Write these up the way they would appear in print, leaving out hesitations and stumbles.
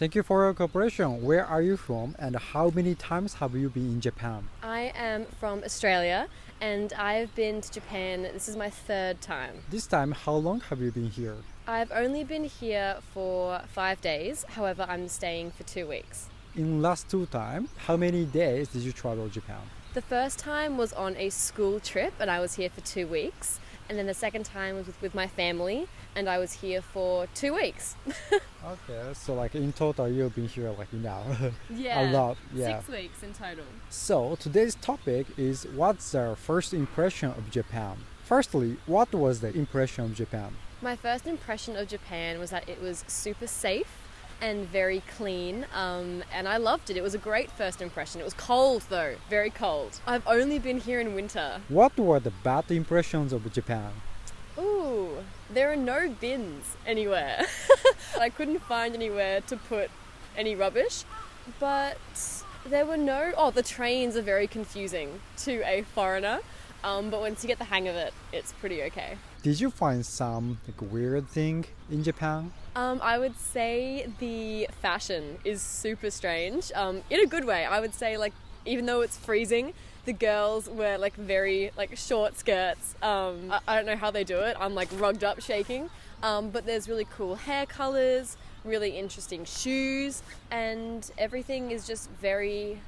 Thank you for your cooperation. Where are you from and how many times have you been in Japan? I am from Australia and I've been to Japan. This is my third time. This time, how long have you been here? I've only been here for 5 days. However, I'm staying for 2 weeks. In last 2 times, how many days did you travel Japan? The first time was on a school trip and I was here for 2 weeks. And then the second time was with my family and I was here for 2 weeks. Okay, so like in total you've been here like now. Yeah, a lot. Yeah. 6 weeks in total. So today's topic is what's our first impression of Japan? Firstly, what was the impression of Japan? My first impression of Japan was that it was super safe and very clean, and I loved it. It was a great first impression. It was cold though, very cold. I've only been here in winter. What were the bad impressions of Japan? Ooh, there are no bins anywhere. I couldn't find anywhere to put any rubbish, but there were the trains are very confusing to a foreigner, but once you get the hang of it, it's pretty okay. Did you find some weird thing in Japan? I would say the fashion is super strange, in a good way. I would say even though it's freezing, the girls wear very short skirts. I don't know how they do it. I'm rugged up shaking. But there's really cool hair colors, really interesting shoes, and everything is just very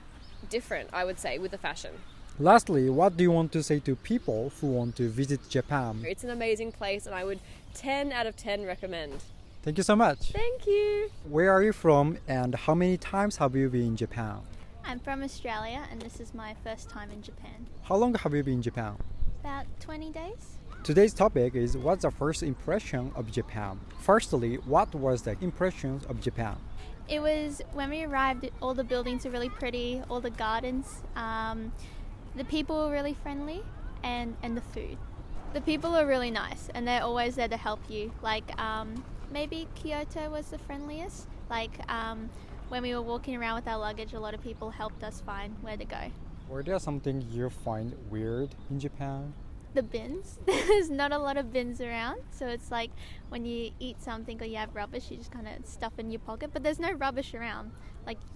different, I would say, with the fashion. Lastly, what do you want to say to people who want to visit Japan? It's an amazing place and I would 10 out of 10 recommend. Thank you so much. Thank you. Where are you from and how many times have you been in Japan? I'm from Australia and this is my first time in Japan. How long have you been in Japan? About 20 days. Today's topic is what's the first impression of Japan? Firstly, what was the impressions of Japan? It was when we arrived, all the buildings were really pretty, all the gardens. The people were really friendly and the food. The people are really nice and they're always there to help you. Maybe Kyoto was the friendliest. When we were walking around with our luggage, a lot of people helped us find where to go. Were there something you find weird in Japan? The bins. There's not a lot of bins around. So it's like when you eat something or you have rubbish, you just kind of stuff in your pocket. But there's no rubbish around.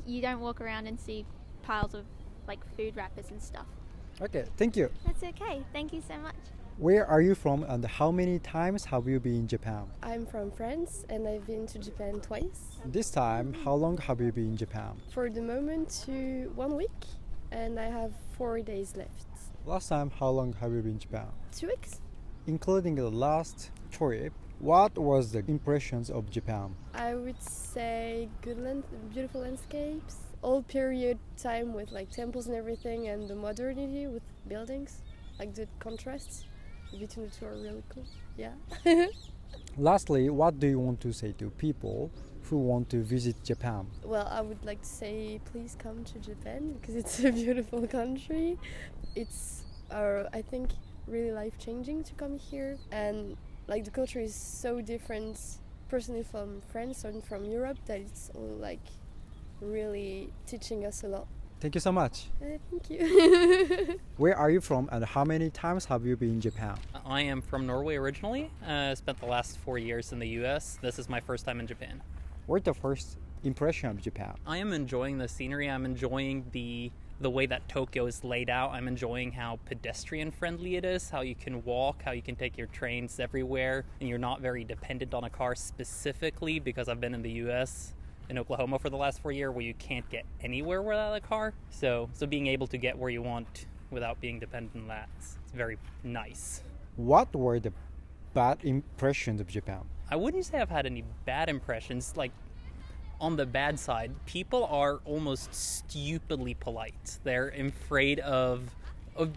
You don't walk around and see piles of food wrappers and stuff. Okay, thank you. That's okay. Thank you so much. Where are you from and how many times have you been in Japan? I'm from France and I've been to Japan twice. This time, how long have you been in Japan? For the moment, 1 week, and I have 4 days left. Last time, how long have you been in Japan? 2 weeks. Including the last trip, what was the impressions of Japan? I would say beautiful landscapes, old period time with temples and everything, and the modernity with buildings, the contrasts between the two are really cool. Yeah. Lastly, what do you want to say to people who want to visit Japan? Well, I would like to say please come to Japan because it's a beautiful country. It's, I think, really life-changing to come here, and the culture is so different, personally from France and from Europe, that it's really teaching us a lot. Thank you so much. Thank you. Where are you from and how many times have you been in Japan? I am from Norway originally. Spent the last 4 years in the US. This is my first time in Japan. What's the first impression of Japan? I am enjoying the scenery. I'm enjoying the way that Tokyo is laid out. I'm enjoying how pedestrian friendly it is, how you can walk, how you can take your trains everywhere, and you're not very dependent on a car, specifically because I've been in the US in Oklahoma for the last 4 years where you can't get anywhere without a car. So being able to get where you want without being dependent on that, it's very nice. What were the bad impressions of Japan? I wouldn't say I've had any bad impressions. On the bad side, people are almost stupidly polite. They're afraid of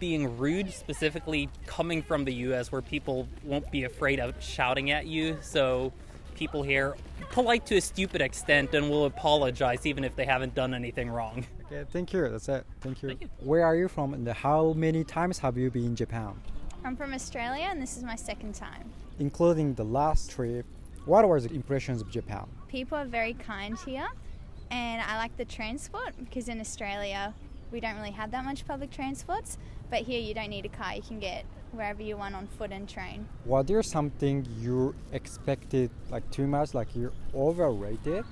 being rude, specifically coming from the US where people won't be afraid of shouting at you. So people here polite to a stupid extent and will apologize even if they haven't done anything wrong. Okay, thank you. That's it. Thank you. Thank you. Where are you from and how many times have you been in Japan? I'm from Australia and this is my second time. Including the last trip, what were the impressions of Japan? People are very kind here and I like the transport because in Australia we don't really have that much public transports, but here you don't need a car, you can get wherever you want on foot and train. Was there something you expected too much, you're overrated?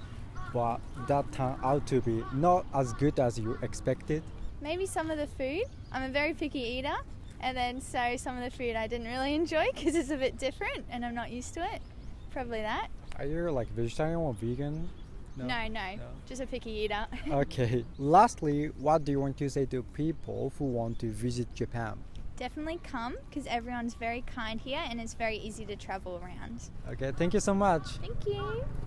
but that turned out to be not as good as you expected? Maybe some of the food. I'm a very picky eater, and then so some of the food I didn't really enjoy because it's a bit different and I'm not used to it. Probably that. Are you like vegetarian or vegan? No, just a picky eater. Okay. Lastly, what do you want to say to people who want to visit Japan? Definitely come because everyone's very kind here and it's very easy to travel around. Okay, thank you so much. Thank you.